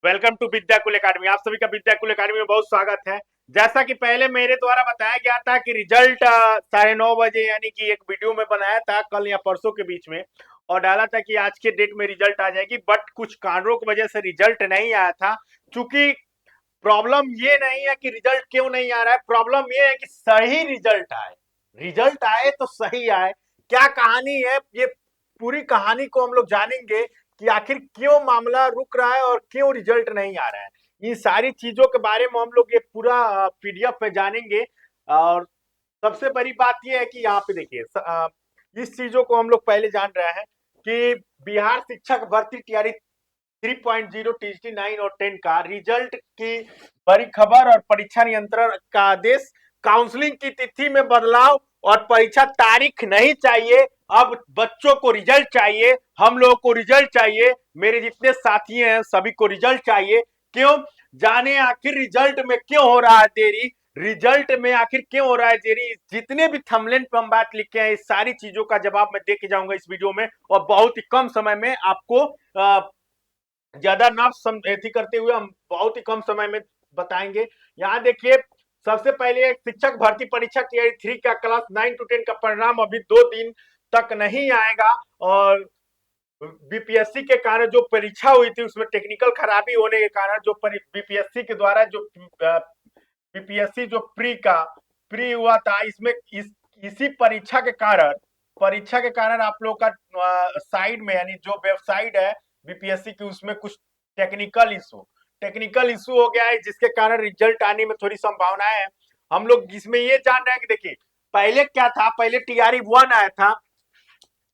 Welcome to Vidyakul academy. आप सभी का विद्याकुल एकेडमी में बहुत स्वागत है। जैसा कि पहले मेरे द्वारा बताया गया था कि रिजल्ट 9:30 बजे यानी कि एक वीडियो में बनाया था कल या परसों के बीच में और डाला था कि आज के डेट में रिजल्ट आ जाएगी, बट कुछ कारणों की वजह से रिजल्ट नहीं आया था। चूंकि प्रॉब्लम ये नहीं है कि रिजल्ट क्यों नहीं आ रहा है, प्रॉब्लम ये है कि सही रिजल्ट आए। रिजल्ट आए तो सही आए। क्या कहानी है, ये पूरी कहानी को हम लोग जानेंगे कि आखिर क्यों मामला रुक रहा है और क्यों रिजल्ट नहीं आ रहा है। इन सारी चीजों के बारे में हम लोग ये पूरा पीडीएफ पे जानेंगे। और सबसे बड़ी बात यह है कि यहाँ पे देखिए, इस चीजों को हम लोग पहले जान रहे हैं कि बिहार शिक्षक भर्ती तैयारी 3.0 टीजीटी 9 और 10 का रिजल्ट की बड़ी खबर और परीक्षा नियंत्रण का आदेश। काउंसलिंग की तिथि में बदलाव और परीक्षा तारीख नहीं चाहिए, अब बच्चों को रिजल्ट चाहिए, हम लोगों को रिजल्ट चाहिए, मेरे जितने साथी हैं सभी को रिजल्ट चाहिए। क्यों जाने आखिर रिजल्ट में क्यों हो रहा है देरी, रिजल्ट में आखिर क्यों हो रहा है देरी। जितने भी थंबनेल पे हम बात लिखे हैं इस सारी चीजों का जवाब मैं दे के जाऊंगा इस वीडियो में, और बहुत ही कम समय में आपको ज्यादा ना एथी करते हुए हम बहुत ही कम समय में बताएंगे। यहाँ देखिए, सबसे पहले शिक्षक भर्ती परीक्षा टीआई 3 का क्लास 9 to 10 का परिणाम अभी 2 दिन तक नहीं आएगा। और बीपीएससी के कारण जो परीक्षा हुई थी उसमें टेक्निकल खराबी होने के कारण जो बीपीएससी के द्वारा जो बीपीएससी जो प्री हुआ था, इसमें इसी परीक्षा के कारण आप लोग का साइड में यानी जो वेबसाइट है बीपीएससी की उसमें कुछ टेक्निकल इशू हो गया है, जिसके कारण रिजल्ट आने में थोड़ी संभावनाएं है। हम लोग इसमें ये जान रहे हैं कि देखिए पहले क्या था, पहले टीआरई 1 आया था।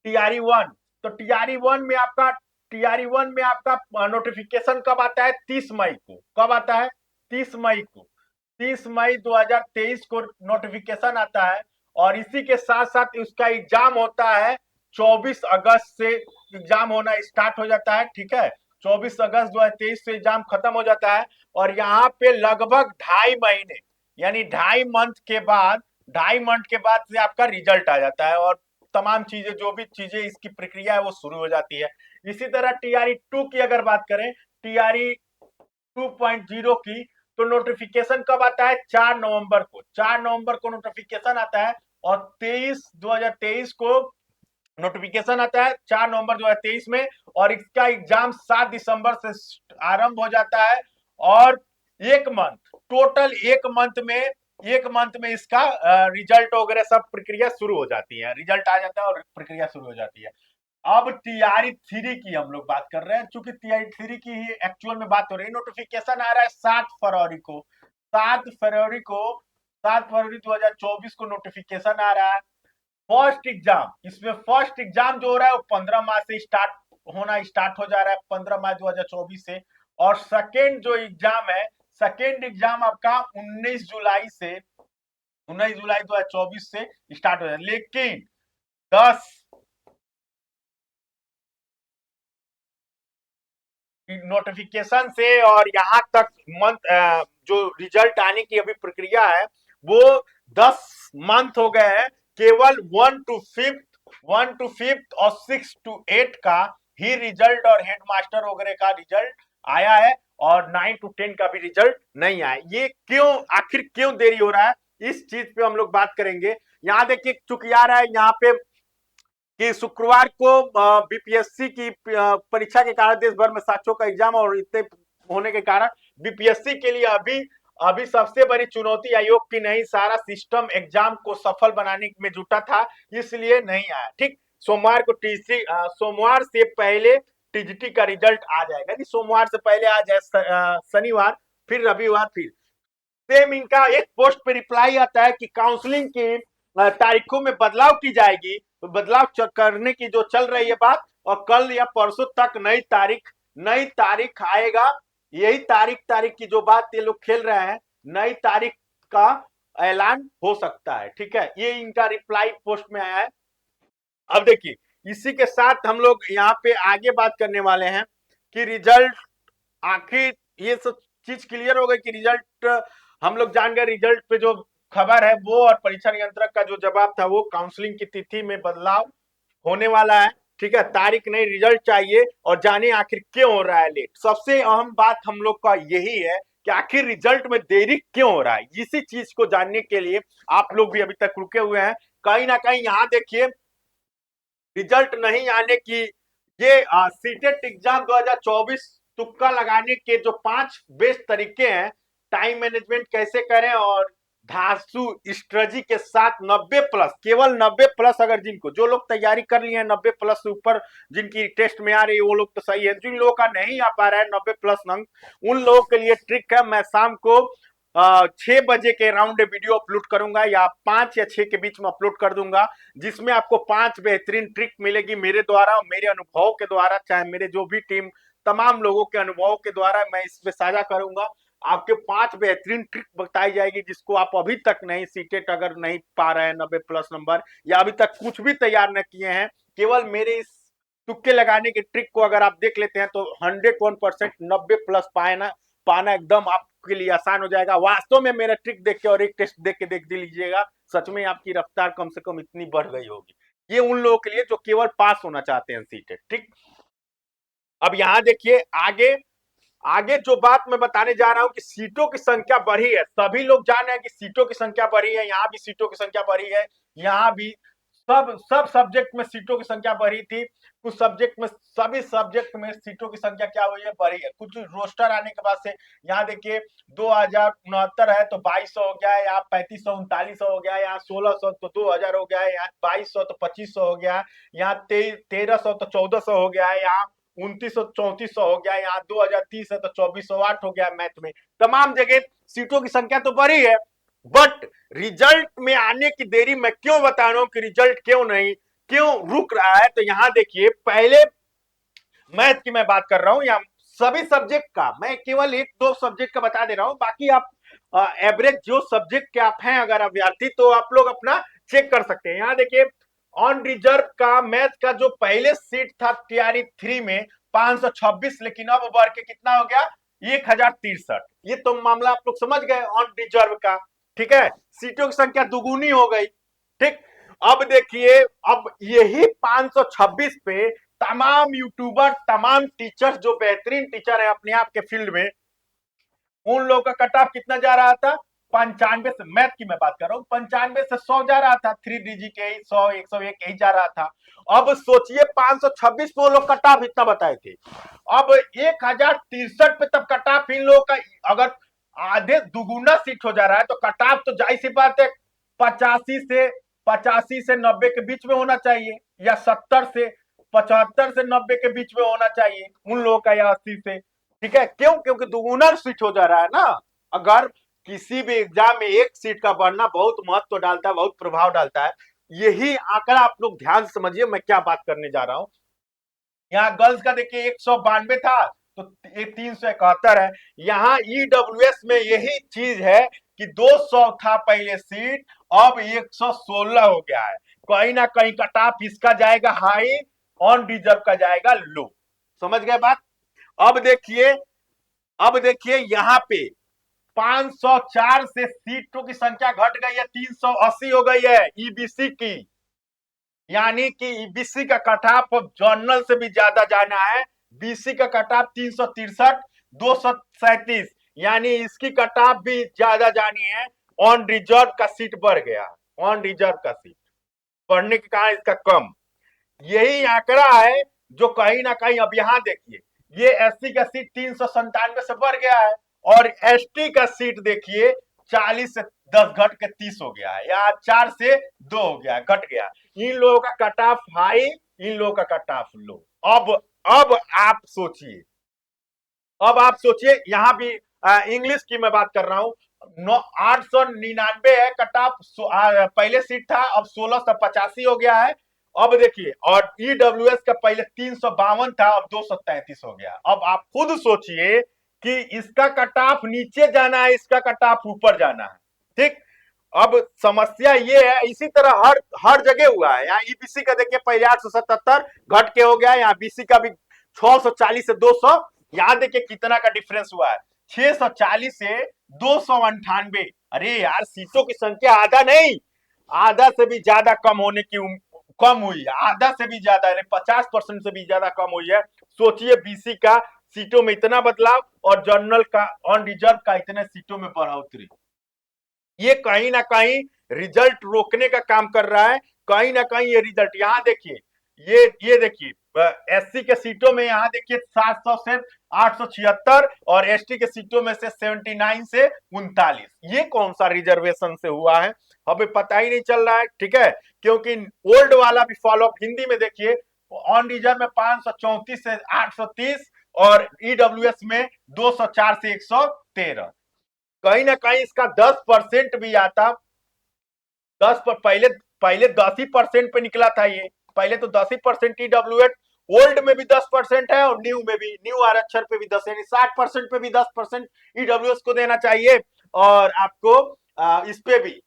टीआरई 1, तो टीआरई 1 में आपका नोटिफिकेशन कब आता है, 30 मई को। कब आता है, 30 मई को। 30 मई 2023 को नोटिफिकेशन आता है और इसी के साथ साथ उसका एग्जाम होता है 24 अगस्त से। एग्जाम होना स्टार्ट हो जाता है, ठीक है। 24 अगस्त 2023 से एग्जाम खत्म हो जाता है और यहाँ पे लगभग 2.5 महीने यानी 2.5 मंथ के बाद से आपका रिजल्ट आ जाता है और तमाम चीजें जो भी चीजें इसकी प्रक्रिया है वो शुरू हो जाती है। इसी तरह टीआरई 2 की अगर बात करें, टीआरई 2.0 की, तो नोटिफिकेशन कब आता है, 4 नवंबर को। 4 नवंबर को नोटिफिकेशन आता है और 2023 को नोटिफिकेशन आता है 4 नवंबर 2023 में। और इसका एग्जाम 7 दिसंबर से आरंभ हो जाता है और टोटल एक मंथ में इसका रिजल्ट वगैरह सब प्रक्रिया शुरू हो जाती है। रिजल्ट आ जाता है और प्रक्रिया शुरू हो जाती है। अब टीआरई 3 की हम लोग बात कर रहे हैं, चूंकि टीआरई 3 की ही एक्चुअल में बात हो रही है। नोटिफिकेशन आ रहा है 7 फरवरी को। 7 फरवरी 2024 को नोटिफिकेशन आ रहा है। फर्स्ट एग्जाम जो हो रहा है वो 15 मार्च से स्टार्ट हो जा रहा है, 15 मार्च 2024 से। और सेकेंड एग्जाम आपका 19 जुलाई 2024 से स्टार्ट हो जाए। लेकिन 10 नोटिफिकेशन से और यहाँ तक जो रिजल्ट आने की अभी प्रक्रिया है वो 10 मंथ हो गए हैं। केवल 1 to 5 और 6 to 8 का ही रिजल्ट और हेडमास्टर वगैरह का रिजल्ट आया है और 9 to 10 का भी रिजल्ट नहीं आया। ये आखिर क्यों देरी हो रहा है, इस चीज पे हम लोग बात करेंगे। यहाँ देखिए चूंकि आ रहा है यहाँ पे कि शुक्रवार को बीपीएससी की परीक्षा के कारण देश भर में साक्षों का एग्जाम और इतने होने के कारण बीपीएससी के लिए अभी सबसे बड़ी चुनौती आयोग की नहीं, सारा सिस्टम एग्जाम को सफल बनाने में जुटा था, इसलिए नहीं आया। ठीक, सोमवार से पहले टीजीटी का रिजल्ट आ जाएगा। नहीं, सोमवार से पहले आ जाए, शनिवार, फिर रविवार, फिर सेम इनका एक पोस्ट पे रिप्लाई आता है कि काउंसलिंग की तारीखों में बदलाव की जाएगी। तो बदलाव करने की जो चल रही है बात, और कल या परसों तक नई तारीख आएगा। यही तारीख की जो बात ये लोग खेल रहे हैं, नई तारीख का ऐलान हो सकता है। ठीक है, ये इनका रिप्लाई पोस्ट में आया है। अब देखिए, इसी के साथ हम लोग यहाँ पे आगे बात करने वाले हैं कि रिजल्ट आखिर ये सब चीज क्लियर हो गई कि रिजल्ट हम लोग जान गए। रिजल्ट पे जो खबर है वो और परीक्षा नियंत्रक का जो जवाब था वो काउंसलिंग की तिथि में बदलाव होने वाला है। ठीक है, तारीख नहीं, रिजल्ट चाहिए और जाने आखिर क्यों हो रहा है लेट। सबसे अहम बात हम लोग का यही है कि आखिर रिजल्ट में देरी क्यों हो रहा है। इसी चीज को जानने के लिए आप लोग भी अभी तक रुके हुए हैं। कहीं ना कहीं यहाँ देखिए, रिजल्ट नहीं आने की ये सीटेट एग्जाम 2024 तुक्का लगाने के जो 5 बेस्ट तरीके हैं, टाइम मैनेजमेंट कैसे करें और धांसू स्ट्रेटजी के साथ 90 प्लस, केवल 90 प्लस, अगर जिनको जो लोग तैयारी कर लिए हैं 90 प्लस से ऊपर जिनकी टेस्ट में आ रही है वो लोग तो सही है, जिन लोगों का नहीं आ पा रहा है 90 प्लस अंक, उन लोगों के लिए ट्रिक है। मैं शाम को 6 बजे के राउंड वीडियो अपलोड करूंगा या 5 या 6 के बीच में अपलोड कर दूंगा, जिसमें आपको 5 बेहतरीन ट्रिक मिलेगी मेरे द्वारा, मेरे अनुभव के द्वारा, चाहे मेरे जो भी टीम तमाम लोगों के अनुभव के द्वारा मैं इसमें साझा करूंगा। आपके 5 बेहतरीन ट्रिक बताई जाएगी जिसको आप अभी तक नहीं, सीटेट अगर नहीं पा रहे हैं 90 प्लस नंबर या अभी तक कुछ भी तैयार न किए हैं, केवल मेरे इस तुक्के लगाने के ट्रिक को अगर आप देख लेते हैं तो 101% 90 प्लस पाना एकदम आपके लिए आसान हो जाएगा। वास्तव में मेरा ट्रिक देख के और एक टेस्ट देख के देख लीजिएगा, सच में आपकी रफ्तार कम से कम इतनी बढ़ गई होगी। ये उन लोगों के लिए जो केवल पास होना चाहते हैं सीटेट, ठीक। अब यहाँ देखिए आगे आगे जो बात मैं बताने जा रहा हूं कि सीटों की संख्या बढ़ी है, सभी लोग जान रहे हैं कि सीटों की संख्या बढ़ी है, यहाँ भी सीटों की संख्या बढ़ी है, यहाँ भी सब सब्जेक्ट में सीटों की संख्या बढ़ी थी, कुछ सब्जेक्ट में, सभी सब्जेक्ट में सीटों की संख्या क्या हुई है, बढ़ी है। कुछ रोस्टर आने के बाद से यहाँ देखिए 2069 है तो 2200 हो गया है, यहाँ 3500 3900 हो गया है, यहाँ 1600 तो 2000 हो गया है, यहाँ 2200 तो 2500 हो गया है, यहाँ 1300 तो 1400 हो गया है, यहाँ 2900 3400 हो गया, यहाँ 2030 है तो 2408 हो गया। मैथ में तमाम जगह सीटों की संख्या तो बढ़ी है, बट रिजल्ट में आने की देरी। मैं क्यों बता रहा हूं कि रिजल्ट क्यों नहीं, क्यों रुक रहा है, तो यहां देखिए पहले मैथ की मैं बात कर रहा हूं या सभी सब्जेक्ट का, मैं केवल एक दो सब्जेक्ट का बता दे रहा हूं, बाकी आप एवरेज जो सब्जेक्ट के आप हैं अगर अभ्यर्थी तो आप लोग अपना चेक कर सकते हैं। यहाँ देखिए ऑन रिजर्व का मैथ का जो पहले सीट था तैयारी 3 में 526, लेकिन अब बढ़ के कितना हो गया 1063। ये तो मामला आप लोग समझ गए ऑन रिजर्व का, ठीक है, सीटों की संख्या दुगुनी हो गई, ठीक। अब देखिए, अब यही 526 पे तमाम यूट्यूबर, तमाम टीचर्स जो बेहतरीन टीचर है अपने आप के फील्ड में, उन लोगों का कट ऑफ कितना जा रहा था 95 से, मैथ की मैं बात कर रहा हूँ, 95 से 100 जा रहा था, 3 डीजी के 100 101 यही जा रहा था। अब सोचिए 526 पे वो लोग कट ऑफ इतना बताए थे, अब 1063 पे तब कट ऑफ इन लोगों का अगर आधे दुगुना सीट हो जा रहा है तो कट ऑफ तो जाहिर सी बात है 85 से 90 के बीच में होना चाहिए, या 70 से 75 से 90 के बीच में होना चाहिए उन लोगों का, या 80 से, ठीक है। क्यों? क्योंकि दुगुना सीट हो जा रहा है ना। अगर किसी भी एग्जाम में एक सीट का बढ़ना बहुत महत्व डालता है, बहुत प्रभाव डालता है, यही आंकड़ा आप लोग ध्यान से समझिए मैं क्या बात करने जा रहा हूं। यहाँ गर्ल्स का देखिए 192 था तो 371 है। यहाँ ईडब्ल्यूएस में यही चीज है कि 200 था पहले सीट, अब 116 हो गया है। कहीं ना कहीं कट ऑफ इसका जाएगा हाई, ऑन रिजर्व का जाएगा लो, समझ गए बात। अब देखिए यहाँ पे 504 से सीटों की संख्या घट गई है, 380 हो गई है ईबीसी की, यानी कि ईबीसी का कट ऑफ अब जर्नल से भी ज्यादा जाना है। बीसी का कट ऑफ 363 237, यानी इसकी कट ऑफ भी ज्यादा जानी है। ऑन रिजर्व का सीट बढ़ गया, ऑन रिजर्व का सीट बढ़ने के कारण इसका कम, यही आंकड़ा है जो कहीं ना कहीं, अब यहां देखिए ये एससी का सीट 397 से बढ़ गया है और एसटी का सीट देखिए 40 से 10 घट के 30 हो गया है, या 4 से 2 हो गया है, घट गया। इन लोगों का कट ऑफ हाई, इन लोगों का कट ऑफ लो। अब आप सोचिए, यहां भी इंग्लिश की मैं बात कर रहा हूं, 899 है कट ऑफ, पहले सीट था अब 1685 हो गया है। अब देखिए, और ईडब्ल्यूएस का पहले 352 था अब 233 हो गया। अब आप खुद सोचिए कि इसका कट ऑफ नीचे जाना है, इसका कट ऑफ ऊपर जाना है, ठीक। अब समस्या ये है, इसी तरह हर जगह हुआ है। यहाँ ईबीसी का देखिए पहले 877 घट के हो गया, यहाँ बीसी का भी 640 से 200, यहाँ देखिए कितना का डिफरेंस हुआ है, 640 से 298। अरे यार, सीटों की संख्या आधा नहीं, आधा से भी ज्यादा कम होने की कम हुई है, आधा से भी ज्यादा यानी 50% से भी ज्यादा कम हुई है। सोचिए बीसी का सीटों में इतना बदलाव और जनरल का ऑन रिजर्व का इतने सीटों में बढ़ोतरी, ये कहीं ना कहीं रिजल्ट रोकने का काम कर रहा है। कहीं ना कहीं ये रिजल्ट यहाँ देखिए, ये देखिए एससी के सीटों में यहाँ देखिए 700 से 876 और एसटी के सीटों में से 79 से 39, ये कौन सा रिजर्वेशन से हुआ है हमें पता ही नहीं चल रहा है। ठीक है, क्योंकि ओल्ड वाला भी फॉलो अप हिंदी में देखिए, ऑन रिजर्व में 534 से 830 और ईडब्ल्यूएस में 204 से 113, कहीं ना कहीं इसका 10% भी आता। 10 पर पहले पहले 10% पे निकला था ये, पहले तो 10% ईडब्ल्यूएस, ओल्ड में भी 10% है और न्यू में भी, न्यू आरक्षण पे भी 10, यानी 60% पे भी 10% ईडब्ल्यूएस को देना चाहिए। और आपको इस पे भी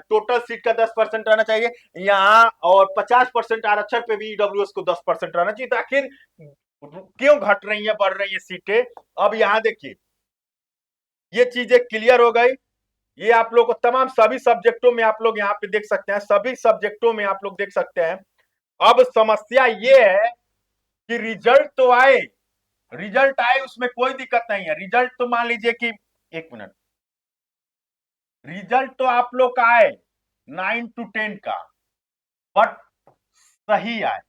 टोटल सीट का 10% रहना चाहिए यहाँ, और 50% आरक्षण पे भी ईडब्ल्यूएस को 10% रहना चाहिए। तो आखिर क्यों घट रही है, बढ़ रही है सीटें? अब यहाँ देखिए, ये चीजें क्लियर हो गई। ये आप लोग को तमाम सभी सब्जेक्टों में आप लोग यहाँ पे देख सकते हैं, सभी सब्जेक्टों में आप लोग देख सकते हैं। अब समस्या ये है कि रिजल्ट तो आए, रिजल्ट आए उसमें कोई दिक्कत नहीं है। रिजल्ट तो मान लीजिए कि, एक मिनट, रिजल्ट तो आप लोग का आए 9 to 10 का, बट सही आए,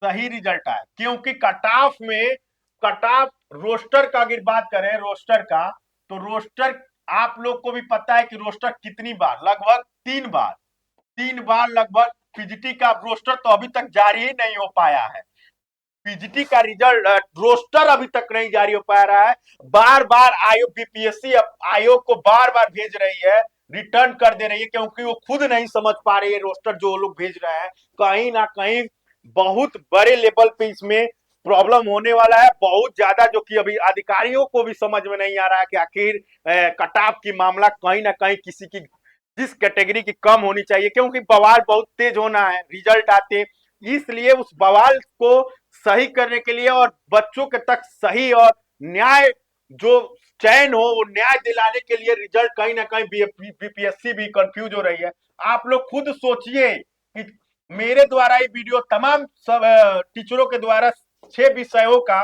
सही रिजल्ट आए, क्योंकि कट ऑफ में, कट ऑफ रोस्टर का अगर बात करें, रोस्टर का, तो रोस्टर आप लोग को भी पता है कि रोस्टर कितनी बार, लगभग 3 बार, 3 बार लगभग पीजीटी का रोस्टर तो अभी तक जारी ही नहीं हो पाया है। पीजीटी का रिजल्ट रोस्टर अभी तक नहीं जारी हो पा रहा है। बार बार आयोग, बीपीएससी आयोग को बार बार भेज रही है, रिटर्न कर दे रही है, क्योंकि वो खुद नहीं समझ पा रही है रोस्टर जो लोग भेज रहे हैं। कहीं ना कहीं बहुत बड़े लेवल पे इसमें प्रॉब्लम होने वाला है, बहुत ज्यादा, जो कि अभी अधिकारियों को भी समझ में नहीं आ रहा है कि आखिर कट ऑफ की मामला कहीं ना कहीं किसी की, जिस कैटेगरी की कम होनी चाहिए, क्योंकि बवाल बहुत तेज होना है रिजल्ट आते। इसलिए उस बवाल को सही करने के लिए और बच्चों के तक सही और न्याय जो चयन हो, वो न्याय दिलाने के लिए रिजल्ट कहीं ना कहीं बीपीएससी भी कंफ्यूज हो रही है। आप लोग खुद सोचिए कि मेरे द्वारा ये वीडियो तमाम सब टीचरों के द्वारा 6 विषयों का,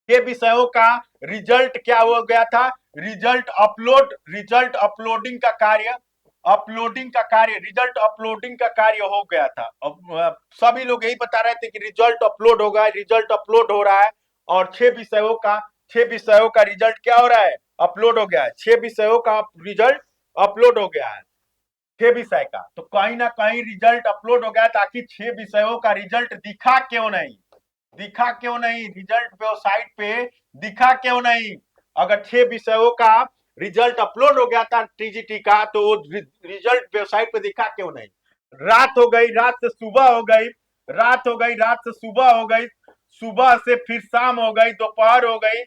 6 विषयों का रिजल्ट क्या हो गया था, रिजल्ट अपलोड, रिजल्ट अपलोडिंग का कार्य, अपलोडिंग का कार्य, रिजल्ट अपलोडिंग का कार्य हो गया था। अब सभी लोग यही बता रहे थे कि रिजल्ट अपलोड होगा, रिजल्ट अपलोड हो रहा है, और 6 विषयों का, 6 विषयों का रिजल्ट क्या हो रहा है, अपलोड हो गया है। 6 विषयों का रिजल्ट अपलोड हो गया है, 6 विषय का। तो कहीं ना कहीं रिजल्ट अपलोड हो गया, ताकि 6 विषयों का रिजल्ट दिखा क्यों नहीं, दिखा क्यों नहीं, रिजल्ट वेबसाइट पे दिखा क्यों नहीं? अगर 6 विषयों का रिजल्ट अपलोड हो गया था टीजीटी का, तो वो रिजल्ट वेबसाइट पे दिखा क्यों नहीं? रात हो गई, रात से सुबह हो गई, रात हो गई, रात से सुबह हो गई, सुबह से फिर शाम हो गई, दोपहर हो गई,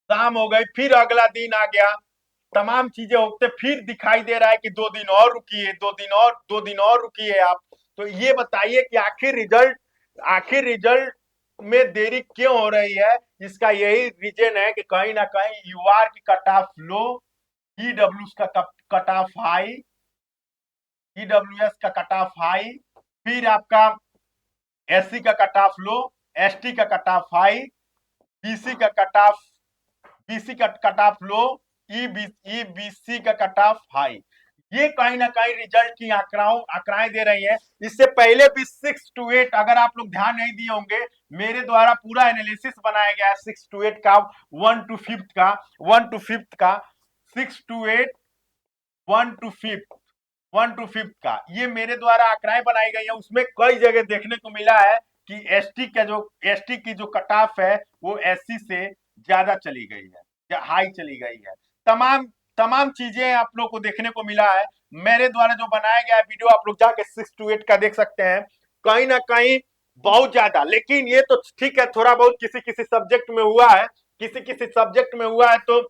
शाम हो गई, फिर अगला दिन आ गया, तमाम चीजें होते, फिर दिखाई दे रहा है कि 2 दिन और रुकिए, 2 दिन और, 2 दिन और रुकिए आप। तो ये बताइए कि आखिर रिजल्ट, आखिर रिजल्ट में देरी क्यों हो रही है? इसका यही रीजन है कि कहीं ना कहीं यूआर की कट ऑफ लो, ईडब्ल्यू का कट ऑफ हाई, ईडब्ल्यूएस का कट ऑफ हाई, फिर आपका एससी का कट ऑफ लो, एसटी का कट ऑफ हाई, बीसी का कट ऑफ, बीसी का कट ऑफ लो, ईबीसी का कट ऑफ हाई। ये कहीं ना कहीं रिजल्ट की आंकड़ाएं दे रही है। इससे पहले भी 6 to 8, अगर आप लोग ध्यान नहीं दिए होंगे, मेरे द्वारा पूरा एनालिसिस बनाया गया है 6 to 8 का, 1 to 5 का, 1 to 5 का, 6 to 8, 1 to 5, 1 to 5 का, ये मेरे द्वारा आंकड़ाएं बनाई गई है। उसमें कई जगह देखने को मिला है कि एसटी का जो, एसटी की जो कट ऑफ है वो एससी से ज्यादा चली गई है या हाई चली गई है। तमाम तमाम चीजें आप लोग को देखने को मिला है। मेरे द्वारा जो बनाया गया वीडियो आप लोग जाके 6 to 8 का देख सकते हैं, कहीं ना कहीं बहुत ज्यादा। लेकिन ये तो ठीक है, थोड़ा बहुत किसी किसी सब्जेक्ट में हुआ है, किसी किसी सब्जेक्ट में हुआ है तो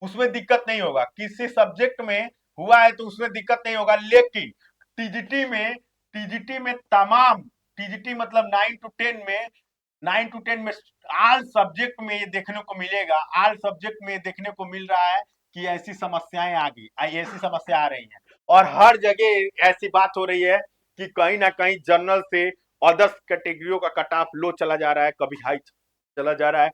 उसमें दिक्कत नहीं होगा, किसी सब्जेक्ट में हुआ है तो उसमें दिक्कत नहीं होगा। लेकिन टीजीटी में, टीजीटी में तमाम, टीजीटी मतलब 9 to 10 में, 9 to 10 में आल सब्जेक्ट में ये देखने को मिलेगा, आल सब्जेक्ट में देखने को मिल रहा है कि ऐसी समस्याएं आ गई, ऐसी समस्या आ रही हैं। और हर जगह ऐसी बात हो रही है कि कहीं ना कहीं जनरल से अदर्स कैटेगरियों का कट ऑफ लो चला जा रहा है, कभी हाई चला जा रहा है।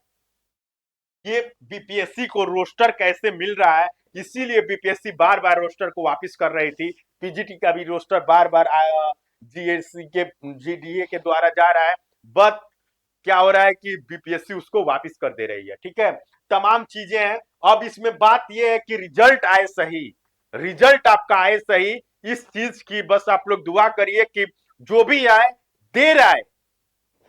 ये बीपीएससी को रोस्टर कैसे मिल रहा है, इसीलिए बीपीएससी बार बार रोस्टर को वापस कर रही थी। पीजीटी का भी रोस्टर बार बार जीएससी के जीडीए के द्वारा जा रहा है, बट क्या हो रहा है कि बीपीएससी उसको वापस कर दे रही है। ठीक है, तमाम चीजें हैं। अब इसमें बात यह है कि रिजल्ट आए सही, रिजल्ट आपका आए सही, इस चीज की बस आप लोग दुआ करिए कि जो भी आए देर आए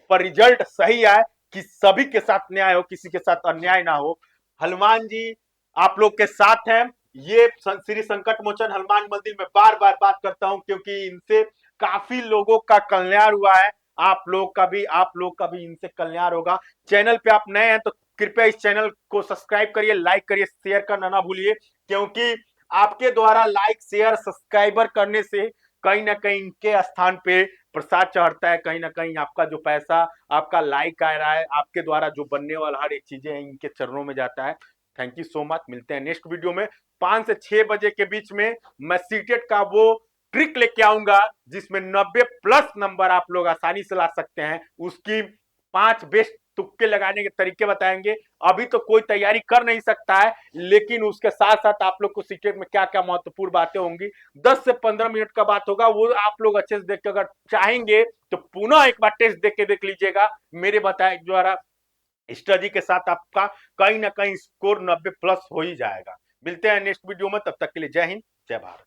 पर रिजल्ट सही आए, कि सभी के साथ न्याय हो, किसी के साथ अन्याय ना हो। हनुमान जी आप लोग के साथ हैं। ये श्री संकट मोचन हनुमान मंदिर में बार बार बात करता हूं क्योंकि इनसे काफी लोगों का कल्याण हुआ है। आप लोग का भी इनसे कल्याण होगा। चैनल पे आप नए हैं तो कृपया इस चैनल को सब्सक्राइब करिए, लाइक करिए, शेयर करना ना भूलिए, क्योंकि आपके द्वारा लाइक शेयर सब्सक्राइबर करने से कहीं ना कहीं इनके स्थान पे प्रसाद चढ़ता है, कहीं ना कहीं आपका जो पैसा, आपका लाइक आ रहा है, आपके द्वारा जो बनने वाला हर एक चीजें हैं इनके चरणों में जाता है। Thank you so much. मिलते हैं नेक्स्ट वीडियो में। 5 से 6 बजे के बीच में मैं सीटेट का वो ट्रिक लेके आऊंगा जिसमें 90+ नंबर आप लोग आसानी से ला सकते हैं। उसकी 5 बेस्ट तुक्के लगाने के तरीके बताएंगे। अभी तो कोई तैयारी कर नहीं सकता है, लेकिन उसके साथ साथ आप लोग को सीटेट में क्या क्या महत्वपूर्ण बातें होंगी 10 से 15 मिनट का बात होगा, वो आप लोग अच्छे से देख के अगर चाहेंगे तो पुनः एक बार टेस्ट देख के देख लीजिएगा। मेरे बताए द्वारा स्टडी के साथ आपका कहीं ना कहीं स्कोर 90+ हो ही जाएगा। मिलते हैं नेक्स्ट वीडियो में, तब तक के लिए जय हिंद, जय भारत।